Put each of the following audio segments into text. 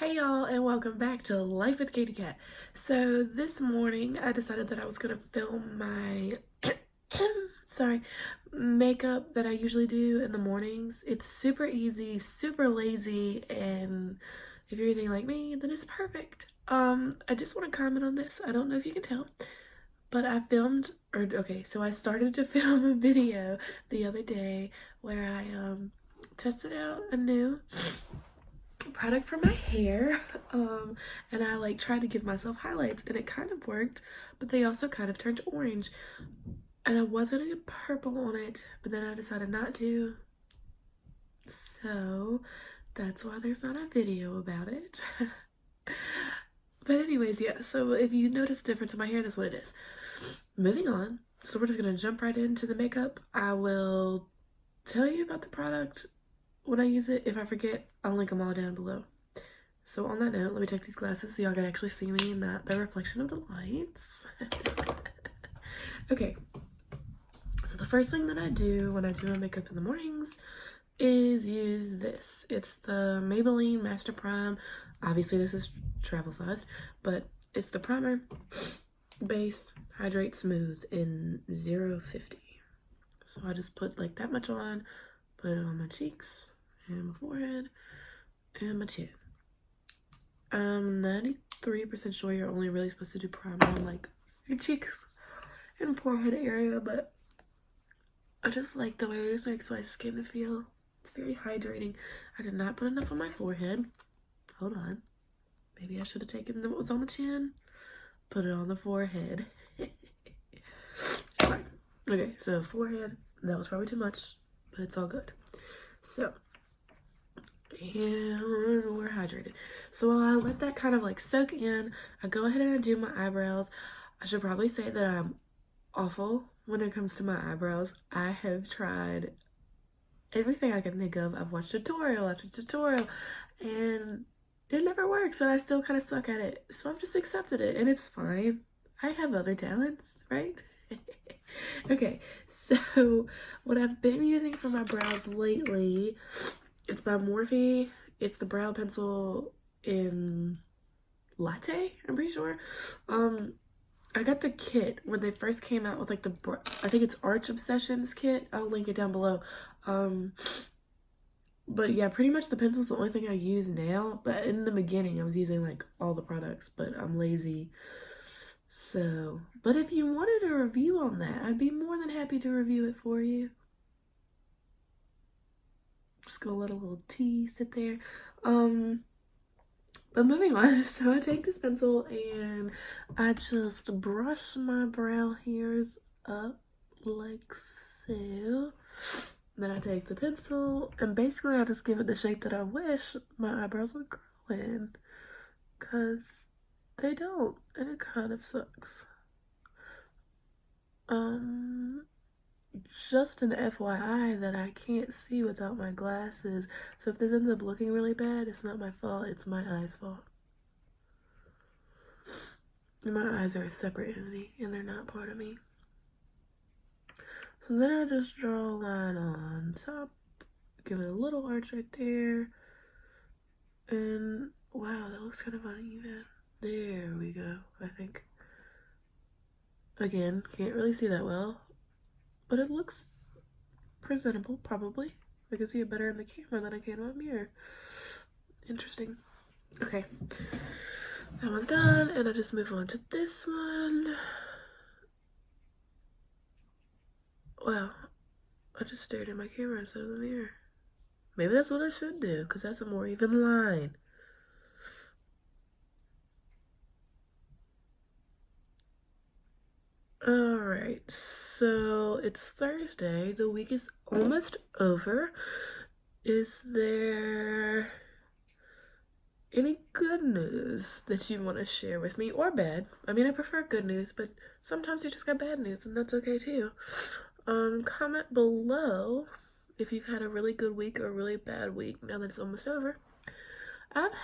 Hey y'all, and welcome back to Life with Katie Cat. So this morning I decided that I was gonna film my makeup that I usually do in the mornings. It's super easy, super lazy, and if you're anything like me, then it's perfect. I just want to comment on this. I don't know if you can tell, but I started to film a video the other day where I tested out a new product for my hair, and I tried to give myself highlights, and it kind of worked, but they also kind of turned orange, and I was gonna get purple on it, but then I decided not to, so that's why there's not a video about it. But anyways, yeah, so if you notice a difference in my hair, that's what it is. Moving on, so we're just gonna jump right into the makeup. I will tell you about the product when I use it. If I forget, I'll link them all down below. So on that note, let me take these glasses so y'all can actually see me, not the reflection of the lights. Okay, so the first thing that I do when I do my makeup in the mornings is use this. It's the Maybelline Master Prime. Obviously this is travel size, but it's the primer, base, hydrate, smooth in 050. So I just put like that much on, put it on my cheeks and my forehead and my chin. I'm 93% sure you're only really supposed to do primer on like your cheeks and forehead area, but I just like the way this makes my skin feel. It's very hydrating. I did not put enough on my forehead. Hold on. Maybe I should have taken what was on the chin, put it on the forehead. Fine. Okay, so forehead, that was probably too much, but it's all good. So, and we're hydrated. So while I let that kind of like soak in, I go ahead and I do my eyebrows. I should probably say that I'm awful when it comes to my eyebrows. I have tried everything I can think of. I've watched tutorial after tutorial, and it never works, and I still kind of suck at it. So I've just accepted it, and it's fine. I have other talents, right? Okay, so what I've been using for my brows lately, it's by Morphe. It's the brow pencil in Latte, I'm pretty sure. I got the kit when they first came out with like I think it's Arch Obsessions kit. I'll link it down below. But yeah, pretty much the pencil's the only thing I use now. But in the beginning, I was using like all the products, but I'm lazy. So, but if you wanted a review on that, I'd be more than happy to review it for you. Just gonna let a little tea sit there. But moving on, so I take this pencil and I just brush my brow hairs up like so. Then I take the pencil and basically I just give it the shape that I wish my eyebrows would grow in, because they don't, and it kind of sucks. Just an FYI that I can't see without my glasses, so if this ends up looking really bad, it's not my fault, it's my eyes' fault. My eyes are a separate entity, and they're not part of me. So then I just draw a line on top, give it a little arch right there, and wow, that looks kind of uneven. There we go, I think. Again, can't really see that well, but it looks presentable, probably. I can see it better in the camera than I can in my mirror. Interesting. Okay, that one's done, and I just move on to this one. Wow, I just stared at my camera instead of the mirror. Maybe that's what I should do, because that's a more even line. Alright, so it's Thursday. The week is almost over. Is there any good news that you want to share with me, or bad? I mean, I prefer good news, but sometimes you just got bad news, and that's okay too. Comment below if you've had a really good week or a really bad week now that it's almost over. It's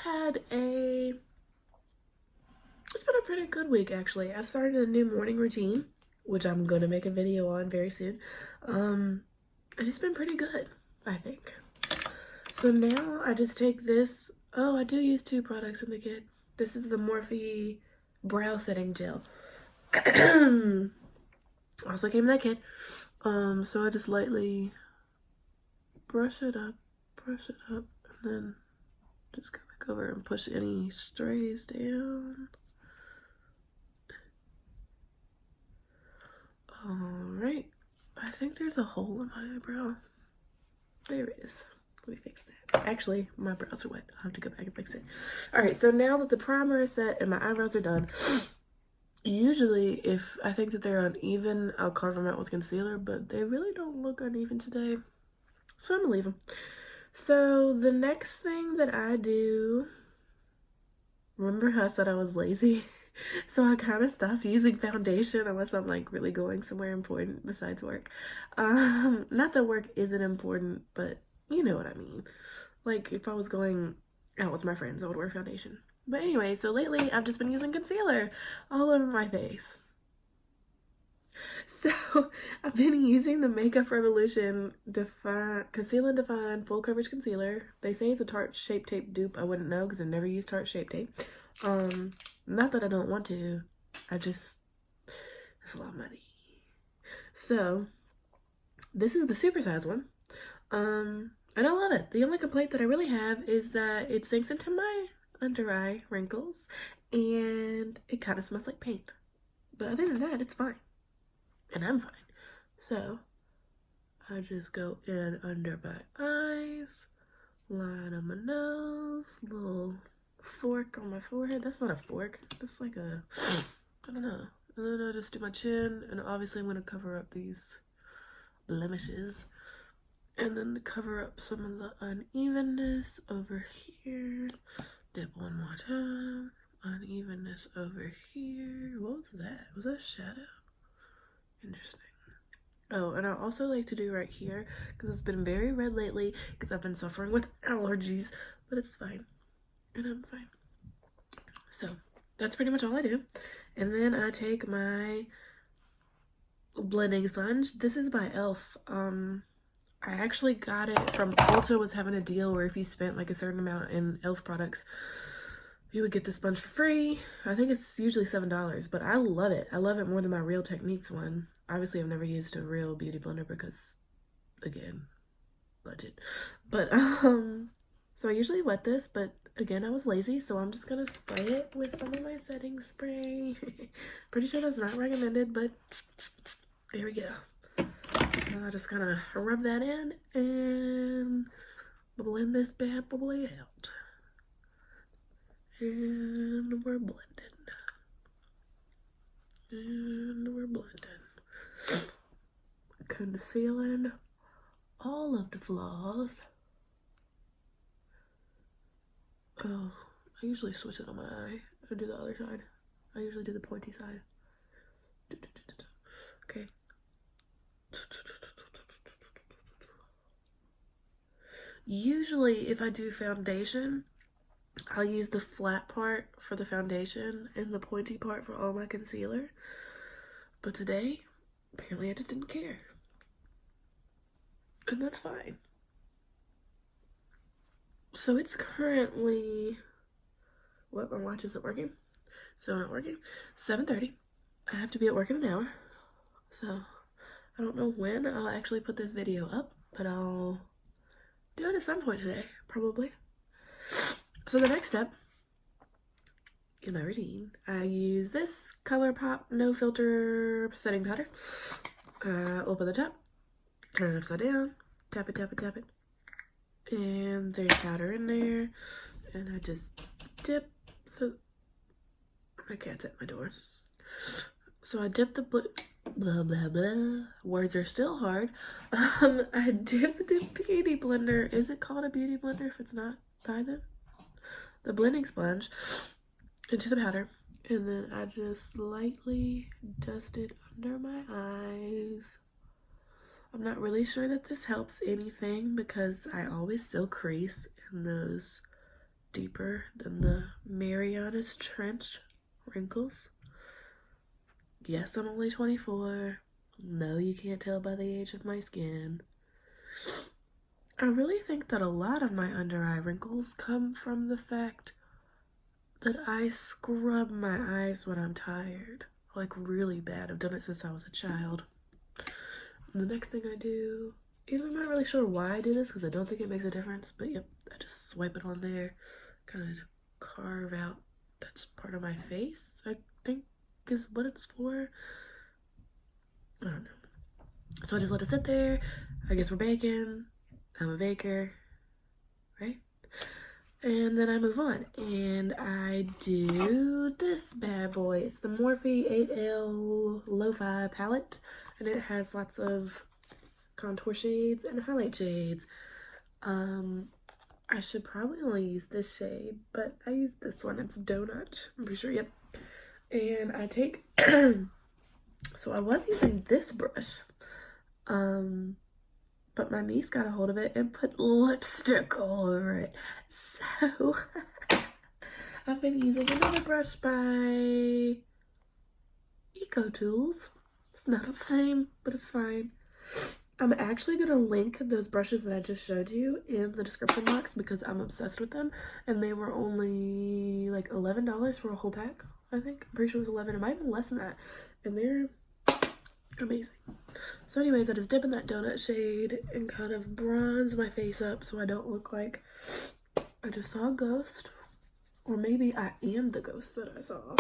been a pretty good week, actually. I've started a new morning routine, which I'm going to make a video on very soon. And it's been pretty good, I think. So now I just take this Oh, I do use 2 products in the kit. This is the Morphe Brow Setting Gel. Also came in that kit. So I just lightly brush it up, and then just go back over and push any strays down. Alright. I think there's a hole in my eyebrow. There it is. Let me fix that. Actually, my brows are wet. I'll have to go back and fix it. Alright, so now that the primer is set and my eyebrows are done, usually if I think that they're uneven, I'll carve them out with concealer, but they really don't look uneven today. So I'm gonna leave them. So the next thing that I do, remember how I said I was lazy? So I kind of stopped using foundation unless I'm like really going somewhere important besides work. Not that work isn't important, but you know what I mean. Like if I was going out with my friends, I would wear foundation. But anyway, so lately I've just been using concealer all over my face. So I've been using the Makeup Revolution Conceal and Define Full Coverage Concealer. They say it's a Tarte Shape Tape dupe. I wouldn't know because I've never used Tarte Shape Tape. Not that I don't want to. It's a lot of money. So this is the supersize one. And I love it. The only complaint that I really have is that it sinks into my under eye wrinkles and it kind of smells like paint. But other than that, it's fine. And I'm fine. So I just go in under my eyes, line on my nose, little fork on my forehead. That's not a fork. That's like a, I don't know. And then I just do my chin, and obviously I'm going to cover up these blemishes. And then to cover up some of the unevenness over here, dip one more time. Unevenness over here. What was that? Was that a shadow? Interesting. Oh, and I also like to do right here because it's been very red lately because I've been suffering with allergies, but it's fine. And I'm fine. So that's pretty much all I do. And then I take my blending sponge. This is by e.l.f. I actually got it from Ulta. Was having a deal where if you spent like a certain amount in e.l.f. products, you would get the sponge for free. I think it's usually $7, but I love it. I love it more than my Real Techniques one. Obviously, I've never used a real beauty blender because, again, budget. But, so I usually wet this, but again, I was lazy, so I'm just gonna spray it with some of my setting spray. Pretty sure that's not recommended, but there we go. So I just kind of rub that in and blend this bad boy out. And we're blending. And we're blending. Concealing all of the flaws. Oh, I usually switch it on my eye. I do the other side. I usually do the pointy side. Okay. Usually, if I do foundation, I'll use the flat part for the foundation and the pointy part for all my concealer. But today, apparently I just didn't care. And that's fine. So it's currently, what, my watch isn't working. So not working. 7:30. I have to be at work in an hour. So I don't know when I'll actually put this video up, but I'll do it at some point today, probably. So the next step in my routine, I use this ColourPop No Filter setting powder. Open the top, turn it upside down, tap it, tap it, tap it. And there's powder in there. And I just dip the, my cat's at my door. So I dip the blah, blah, blah. Words are still hard. I dip the beauty blender. Is it called a beauty blender if it's not by them? The blending sponge into the powder, and then I just lightly dust it under my eyes. I'm not really sure that this helps anything because I always still crease in those deeper than the Mariana's Trench wrinkles. Yes, I'm only 24. No, you can't tell by the age of my skin. I really think that a lot of my under eye wrinkles come from the fact that I scrub my eyes when I'm tired. Like really bad. I've done it since I was a child. And the next thing I do, even I'm not really sure why I do this because I don't think it makes a difference, but yep, I just swipe it on there, kind of carve out that's part of my face, I think is what it's for. I don't know. So I just let it sit there. I guess we're baking. I'm a baker, right? And then I move on and I do this bad boy. It's the Morphe 8L Lo-Fi palette, and it has lots of contour shades and highlight shades. I should probably only use this shade, but I use this one. It's Donut, I'm pretty sure, yep. And I take, so I was using this brush, but my niece got a hold of it and put lipstick all over it. So I've been using another brush by Eco Tools. It's not the same, but it's fine. I'm actually going to link those brushes that I just showed you in the description box because I'm obsessed with them. And they were only like $11 for a whole pack, I think. I'm pretty sure it was $11. It might have been less than that. And they're amazing. So anyways, I just dip in that donut shade and kind of bronze my face up so I don't look like I just saw a ghost. Or maybe I am the ghost that I saw.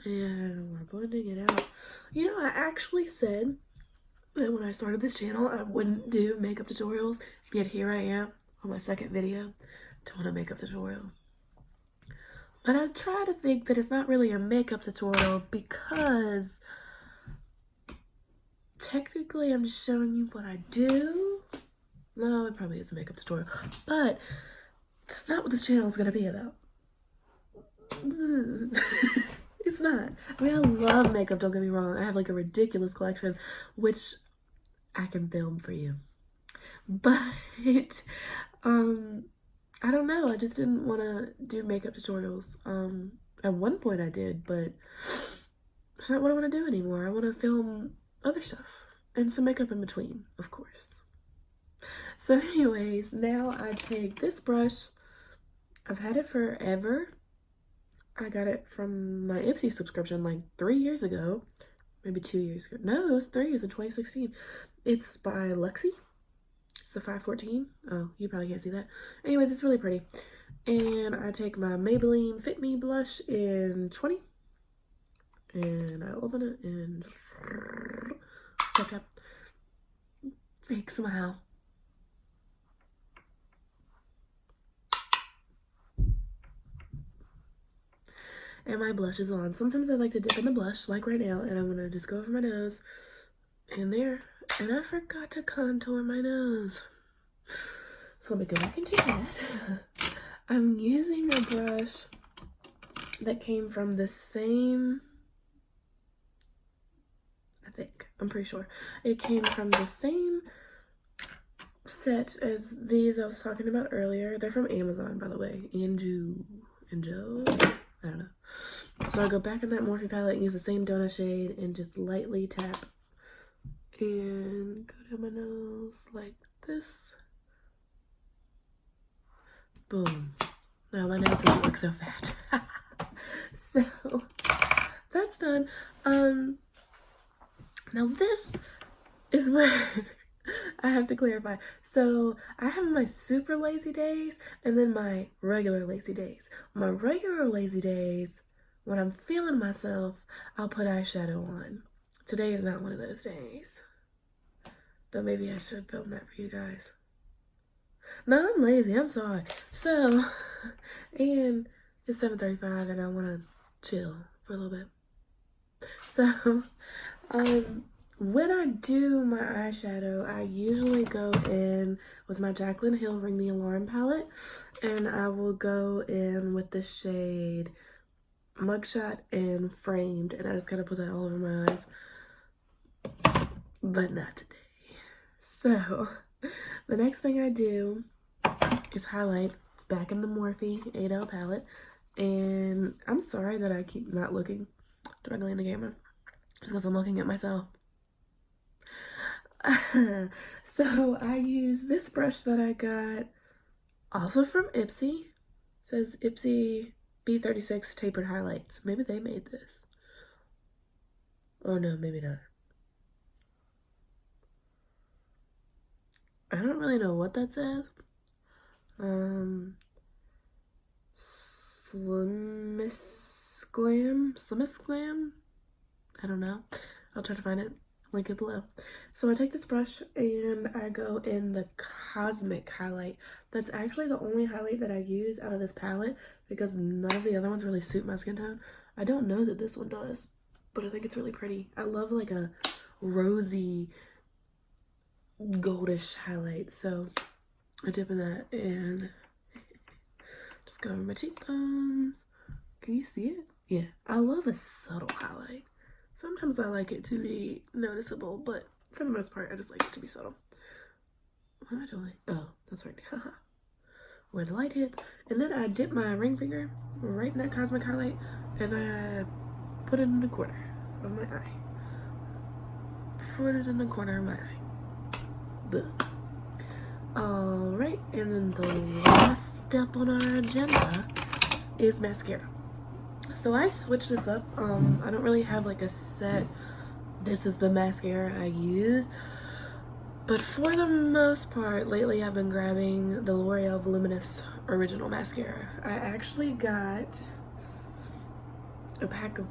And we're blending it out. You know, I actually said that when I started this channel, I wouldn't do makeup tutorials. And yet here I am on my second video doing a makeup tutorial. But I try to think that it's not really a makeup tutorial because technically I'm just showing you what I do. No, it probably is a makeup tutorial. But that's not what this channel is going to be about. It's not. I mean, I love makeup, don't get me wrong. I have like a ridiculous collection, which I can film for you. But, I don't know. I just didn't want to do makeup tutorials. At one point I did, but it's not what I want to do anymore. I want to film other stuff and some makeup in between, of course. So anyways, now I take this brush. I've had it forever. I got it from my Ipsy subscription like 3 years ago. Maybe 2 years ago. No, it was 3 years in 2016. It's by Luxie. It's a 514. Oh, you probably can't see that. Anyways, it's really pretty. And I take my Maybelline Fit Me blush in 20. And I open it and check up. Fake smile. And my blush is on. Sometimes I like to dip in the blush, like right now, and I'm gonna just go over my nose and there. And I forgot to contour my nose. So let me go back and do that. I'm using a brush that came from the same, I think, I'm pretty sure. It came from the same set as these I was talking about earlier. They're from Amazon, by the way. Anjo, I don't know. So I go back in that Morphe palette and use the same donut shade and just lightly tap and go down my nose like this. Boom. Now my nose doesn't look so fat. So that's done. Now this is where I have to clarify. So I have my super lazy days and then my regular lazy days. My regular lazy days, when I'm feeling myself, I'll put eyeshadow on. Today is not one of those days. Though maybe I should film that for you guys. No, I'm lazy, I'm sorry. So, and it's 7:35 and I want to chill for a little bit. So, when I do my eyeshadow, I usually go in with my Jaclyn Hill Ring the Alarm palette, and I will go in with the shade Mugshot and Framed, and I just kind of put that all over my eyes, but not today. So, the next thing I do is highlight back in the Morphe 8L palette, and I'm sorry that I keep not looking directly in the camera. It's because I'm looking at myself. So I use this brush that I got also from Ipsy. It says Ipsy B36 tapered highlights. Maybe they made this. Oh no, maybe not. I don't really know what that says. Slimmest Glam? I don't know. I'll try to find it. Link it below. So I take this brush and I go in the Cosmic highlight. That's actually the only highlight that I use out of this palette because none of the other ones really suit my skin tone. I don't know that this one does, but I think it's really pretty. I love like a rosy goldish highlight, so I dip in that and just go over my cheekbones. Can you see it? Yeah, I love a subtle highlight. Sometimes I like it to be noticeable, but for the most part, I just like it to be subtle. What am I doing? Oh, that's right. Where the light hits. And then I dip my ring finger right in that Cosmic highlight, and I put it in the corner of my eye. Put it in the corner of my eye. Boom. Alright, and then the last step on our agenda is mascara. So I switched this up. I don't really have like a set, this is the mascara I use. But for the most part, lately I've been grabbing the L'Oreal Voluminous Original Mascara. I actually got a pack of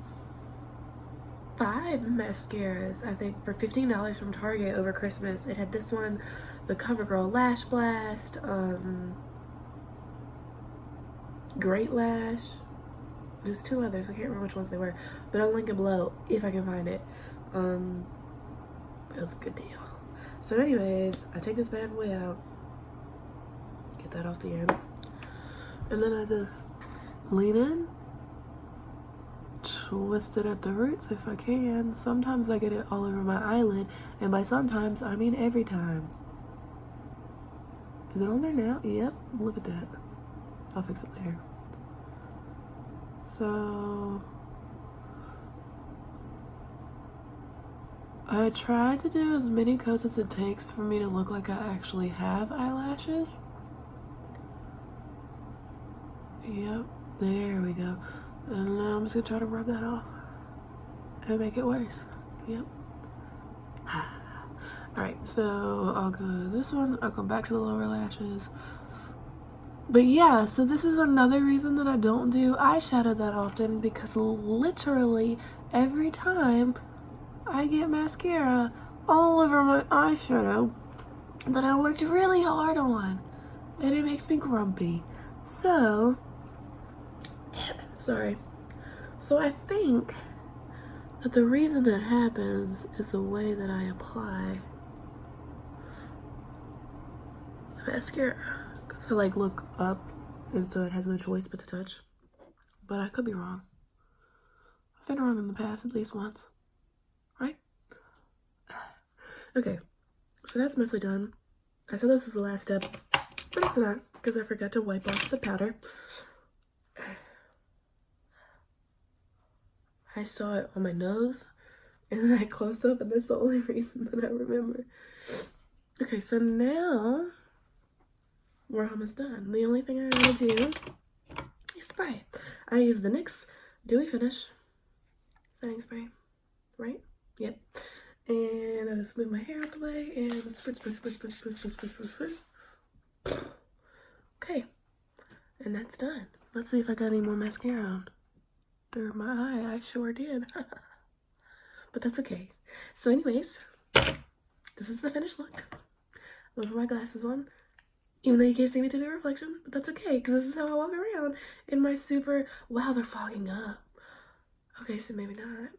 5 mascaras, I think, for $15 from Target over Christmas. It had this one, the CoverGirl Lash Blast, Great Lash. There's 2 others, I can't remember which ones they were, but I'll link it below if I can find it. It was a good deal. So anyways, I take this bad boy out, get that off the end, and then I just lean in, twist it at the roots if I can. Sometimes I get it all over my eyelid, and by sometimes, I mean every time. Is it on there now? Yep, look at that. I'll fix it later. So I tried to do as many coats as it takes for me to look like I actually have eyelashes. Yep, there we go. And now I'm just gonna try to rub that off and make it worse. Yep. Alright, so I'll go to this one, I'll come back to the lower lashes. But yeah, so this is another reason that I don't do eyeshadow that often, because literally every time I get mascara all over my eyeshadow that I worked really hard on, and it makes me grumpy. So, sorry. So I think that the reason that happens is the way that I apply the mascara. So like look up, and so it has no choice but to touch. But I could be wrong. I've been wrong in the past at least once, right? Okay, so that's mostly done. I said this was the last step, but it's not, because I forgot to wipe off the powder. I saw it on my nose, and then I close up, and that's the only reason that I remember. Okay, so now we're almost done. The only thing I gotta do is spray. I use the NYX Dewy Finish setting spray, right? Yep. And I just move my hair out the way and spritz. Okay, and that's done. Let's see if I got any more mascara on under my eye. I sure did. But that's okay. So anyways, this is the finished look. I'm gonna put my glasses on. Even though you can't see me through the reflection, but that's okay, because this is how I walk around in my super, wow, they're fogging up. Okay, so maybe not.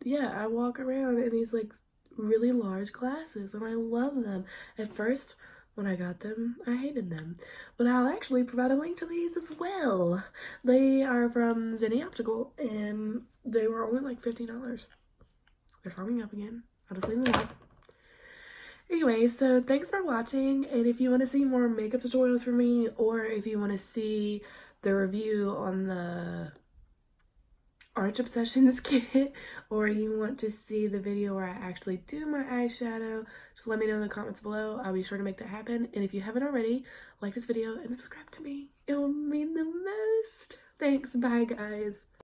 Yeah, I walk around in these, like, really large glasses, and I love them. At first, when I got them, I hated them. But I'll actually provide a link to these as well. They are from Zenny Optical, and they were only like $15. They're fogging up again. I'll just leave them up. Anyway, so thanks for watching, and if you want to see more makeup tutorials from me, or if you want to see the review on Arch Obsessions kit, or you want to see the video where I actually do my eyeshadow, just let me know in the comments below. I'll be sure to make that happen. And if you haven't already, like this video and subscribe to me. It'll mean the most. Thanks. Bye, guys.